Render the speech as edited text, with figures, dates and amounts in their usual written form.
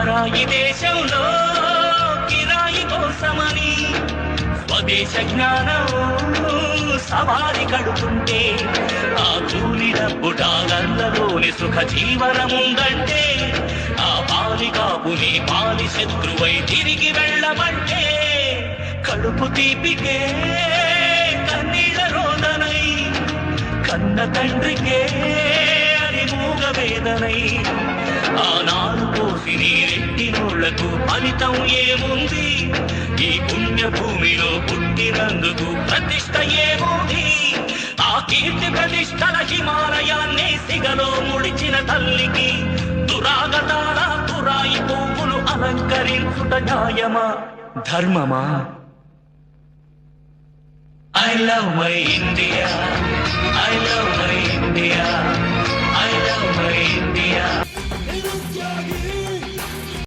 పరాయి దేశంలో కిరాయి కోసమని స్వదేశ జ్ఞానం సవారి కడుతుంటే ఆ కూలి డబ్బు డాలర్లలోని సుఖ జీవనముందంటే ఆ బాలికాపుని పాలి శత్రువై తిరిగి వెళ్ళమంటే కడుపు తీపికే కన్నీళ్ళ రోదనై కన్న తండ్రికే అని మూగ వేదనై ఆనాడు పోసి నీరెట్టినోళ్లకు ఫలితం ఏముంది ఈ పుణ్యభూమిలో పుట్టినందుకు ప్రతిష్ట ఏముంది ఆ కీర్తి ప్రతిష్టల హిమాలయాన్నే సిగలో ముడిచిన తల్లికి దురాగతాల తురాయి పువ్వులు అలంకరించుట న్యాయమా ధర్మమా I love my India, I love my India, I love my India.